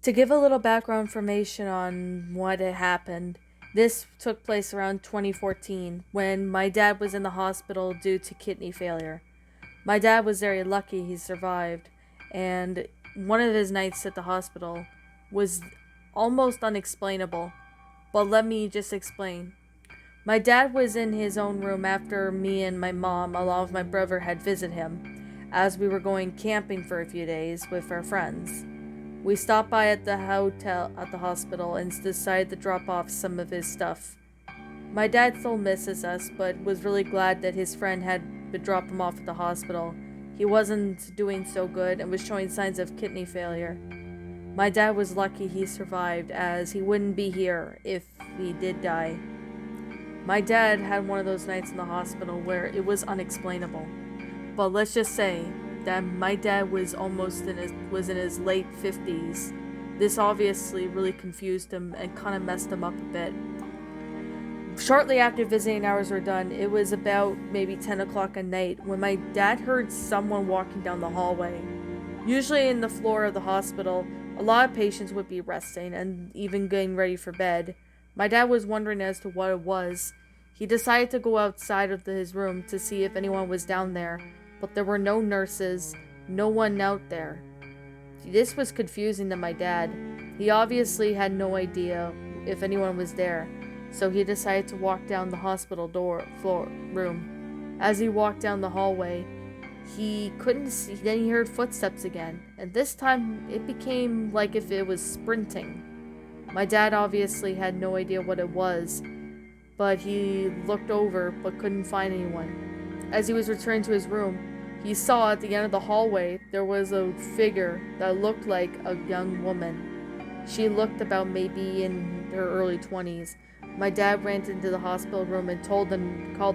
To give a little background information on what had happened, this took place around 2014 when my dad was in the hospital due to kidney failure. My dad was very lucky he survived, and one of his nights at the hospital was almost unexplainable. But let me just explain. My dad was in his own room after me and my mom, along with my brother, had visited him, as we were going camping for a few days with our friends. We stopped by at the hotel at the hospital and decided to drop off some of his stuff. My dad still misses us, but was really glad that his friend had been dropped him off at the hospital. He wasn't doing so good and was showing signs of kidney failure. My dad was lucky he survived, as he wouldn't be here if he did die. My dad had one of those nights in the hospital where it was unexplainable. But let's just say that my dad was in his late 50s. This obviously really confused him and kind of messed him up a bit. Shortly after visiting hours were done, it was about maybe 10 o'clock at night when my dad heard someone walking down the hallway. Usually in the floor of the hospital, a lot of patients would be resting and even getting ready for bed. My dad was wondering as to what it was. He decided to go outside of his room to see if anyone was down there, but there were no nurses, no one out there. This was confusing to my dad. He obviously had no idea if anyone was there, so he decided to walk down the hospital room. As he walked down the hallway, he couldn't see, then he heard footsteps again, and this time it became like if it was sprinting. My dad obviously had no idea what it was, but he looked over but couldn't find anyone. As he was returning to his room, he saw at the end of the hallway there was a figure that looked like a young woman. She looked about maybe in her early 20s. My dad ran into the hospital room and called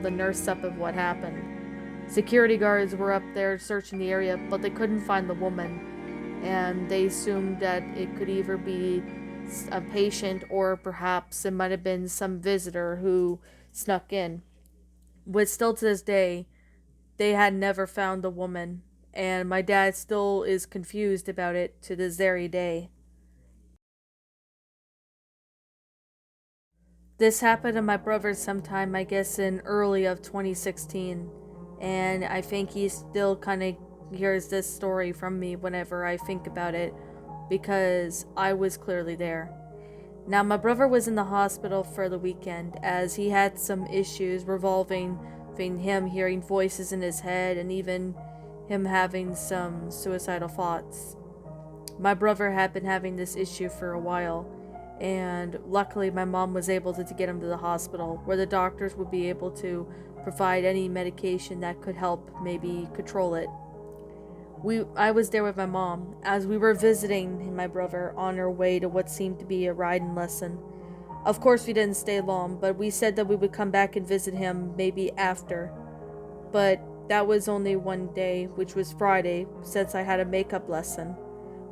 the nurse up of what happened. Security guards were up there searching the area, but they couldn't find the woman, and they assumed that it could either be a patient or perhaps it might have been some visitor who snuck in. But still to this day, they had never found the woman, and my dad still is confused about it to this very day. This happened to my brother sometime, I guess, in early of 2016, and I think he still kind of hears this story from me whenever I think about it, because I was clearly there. Now, my brother was in the hospital for the weekend as he had some issues revolving him hearing voices in his head and even him having some suicidal thoughts. My brother had been having this issue for a while, and luckily my mom was able to get him to the hospital where the doctors would be able to provide any medication that could help maybe control it. I was there with my mom as we were visiting my brother on our way to what seemed to be a riding lesson. Of course, we didn't stay long, but we said that we would come back and visit him maybe after. But that was only one day, which was Friday, since I had a makeup lesson.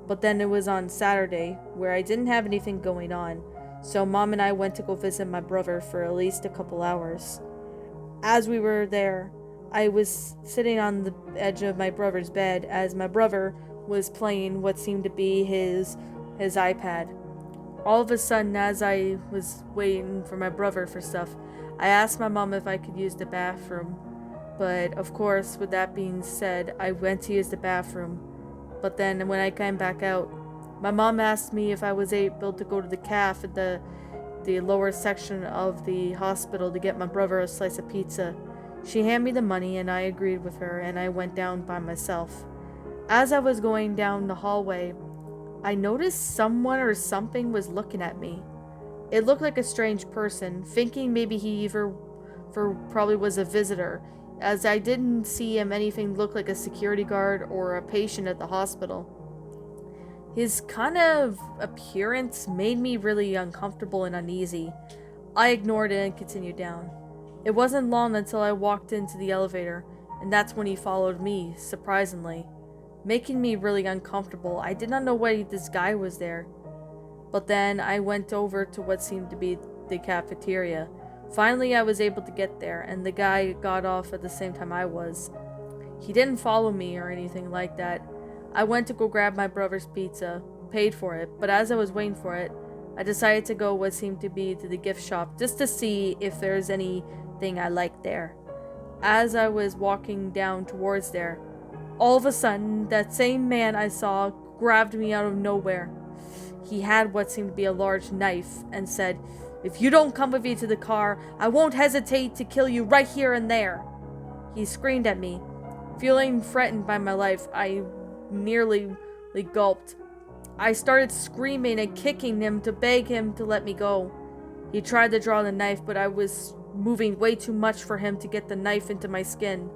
But then it was on Saturday, where I didn't have anything going on, so Mom and I went to go visit my brother for at least a couple hours. As we were there, I was sitting on the edge of my brother's bed as my brother was playing what seemed to be his iPad. All of a sudden, as I was waiting for my brother for stuff, I asked my mom if I could use the bathroom. But of course, with that being said, I went to use the bathroom. But then when I came back out, my mom asked me if I was able to go to the cafe at the lower section of the hospital to get my brother a slice of pizza. She handed me the money and I agreed with her, and I went down by myself. As I was going down the hallway, I noticed someone or something was looking at me. It looked like a strange person, thinking maybe he either probably was a visitor, as I didn't see him anything look like a security guard or a patient at the hospital. His kind of appearance made me really uncomfortable and uneasy. I ignored it and continued down. It wasn't long until I walked into the elevator, and that's when he followed me, surprisingly, making me really uncomfortable. I did not know why this guy was there. But then I went over to what seemed to be the cafeteria. Finally, I was able to get there, and the guy got off at the same time I was. He didn't follow me or anything like that. I went to go grab my brother's pizza. paid for it, but as I was waiting for it, I decided to go what seemed to be to the gift shop just to see if there's anything I liked there. As I was walking down towards there, all of a sudden, that same man I saw grabbed me out of nowhere. He had what seemed to be a large knife and said, "If you don't come with me to the car, I won't hesitate to kill you right here and there." He screamed at me. Feeling threatened by my life, I nearly gulped. I started screaming and kicking him to beg him to let me go. He tried to draw the knife, but I was moving way too much for him to get the knife into my skin.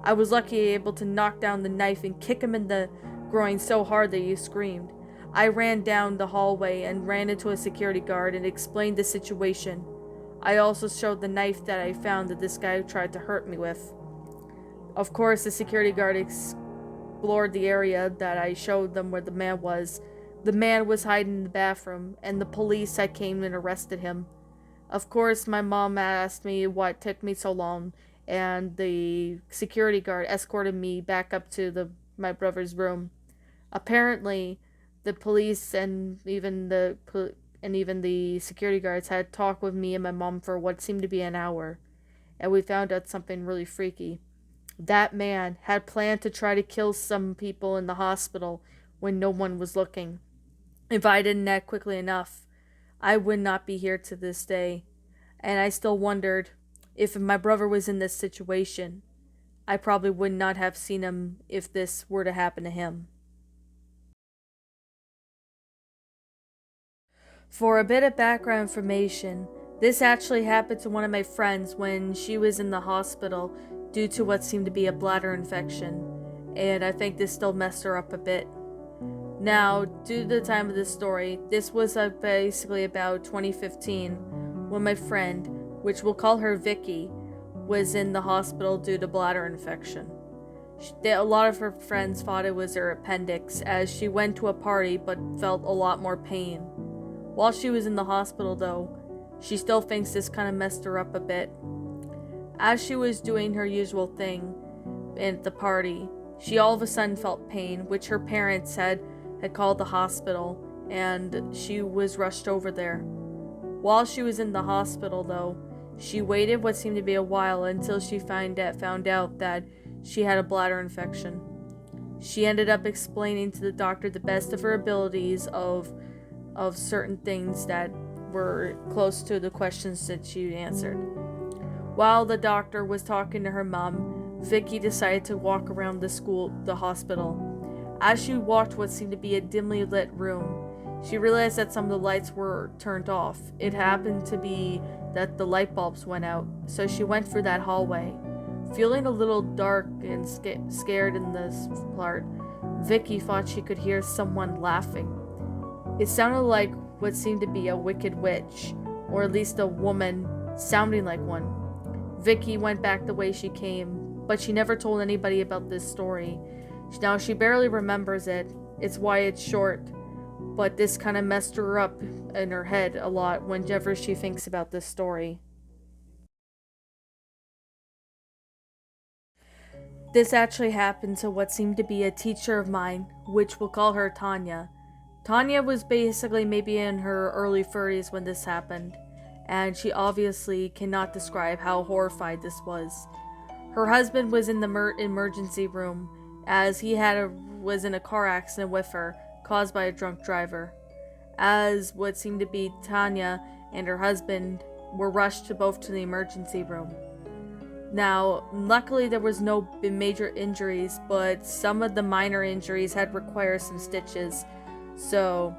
I was lucky able to knock down the knife and kick him in the groin so hard that he screamed. I ran down the hallway and ran into a security guard and explained the situation. I also showed the knife that I found that this guy tried to hurt me with. Of course, the security guard explored the area that I showed them where the man was. The man was hiding in the bathroom, and the police had came and arrested him. Of course, my mom asked me what took me so long, and the security guard escorted me back up to my brother's room. Apparently, the police and even the security guards had talked with me and my mom for what seemed to be an hour, and we found out something really freaky. That man had planned to try to kill some people in the hospital when no one was looking. If I didn't act quickly enough, I would not be here to this day, and I still wondered if my brother was in this situation. I probably would not have seen him if this were to happen to him. For a bit of background information, this actually happened to one of my friends when she was in the hospital due to what seemed to be a bladder infection, and I think this still messed her up a bit. Now, due to the time of this story, this was basically about 2015 when my friend, which we'll call her Vicky, was in the hospital due to bladder infection. A lot of her friends thought it was her appendix as she went to a party but felt a lot more pain. While she was in the hospital though, she still thinks this kind of messed her up a bit. As she was doing her usual thing at the party, she all of a sudden felt pain, which her parents had called the hospital, and she was rushed over there. While she was in the hospital though, she waited what seemed to be a while until she found out that she had a bladder infection. She ended up explaining to the doctor the best of her abilities of certain things that were close to the questions that she answered. While the doctor was talking to her mom, Vicky decided to walk around the hospital. As she walked what seemed to be a dimly lit room, she realized that some of the lights were turned off. It happened to be that the light bulbs went out, so she went through that hallway. Feeling a little dark and scared in this part, Vicky thought she could hear someone laughing. It sounded like what seemed to be a wicked witch, or at least a woman sounding like one. Vicky went back the way she came, but she never told anybody about this story. Now she barely remembers it. It's why it's short, but this kind of messed her up in her head a lot whenever she thinks about this story. This actually happened to what seemed to be a teacher of mine, which we'll call her Tanya. Tanya was basically maybe in her early 30s when this happened, and she obviously cannot describe how horrified this was. Her husband was in the emergency room, as he was in a car accident with her, caused by a drunk driver. As what seemed to be Tanya and her husband were rushed to the emergency room. Now, luckily there was no major injuries, but some of the minor injuries had required some stitches, so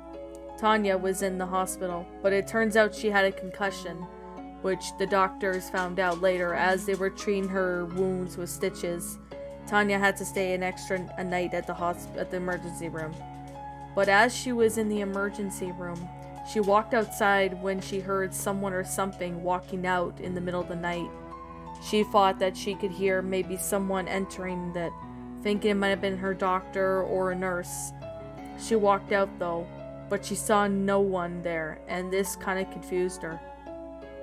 Tanya was in the hospital, but it turns out she had a concussion, which the doctors found out later as they were treating her wounds with stitches. Tanya had to stay a night at the emergency room. But as she was in the emergency room, she walked outside when she heard someone or something walking out in the middle of the night. She thought that she could hear maybe someone entering that, thinking it might have been her doctor or a nurse. She walked out though, but she saw no one there, and this kind of confused her.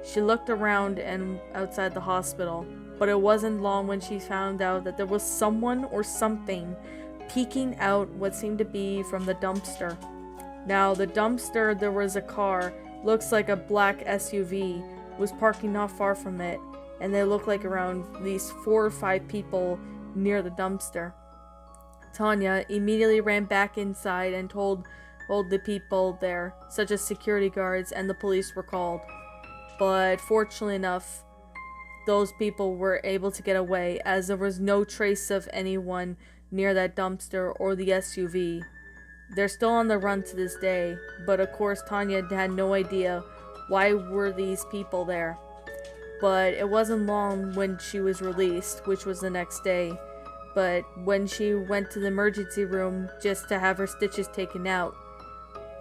She looked around and outside the hospital, but it wasn't long when she found out that there was someone or something peeking out what seemed to be from the dumpster. Now, the dumpster, there was a car, looks like a black SUV, was parking not far from it, and they looked like around these 4 or 5 people near the dumpster. Tanya immediately ran back inside and told the people there, such as security guards, and the police were called. But fortunately enough, those people were able to get away, as there was no trace of anyone near that dumpster or the SUV. They're still on the run to this day, but of course Tanya had no idea why were these people there. But it wasn't long when she was released, which was the next day. But when she went to the emergency room just to have her stitches taken out,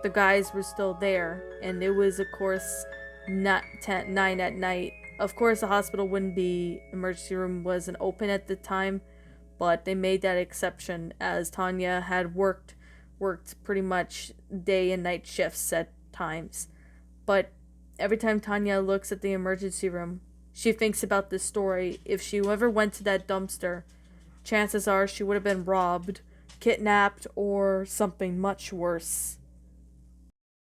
the guys were still there, and it was of course not 9 at night. Of course the hospital wouldn't be, emergency room wasn't open at the time, but they made that exception as Tanya had worked pretty much day and night shifts at times. But every time Tanya looks at the emergency room, she thinks about this story. If she ever went to that dumpster, chances are she would have been robbed, kidnapped, or something much worse.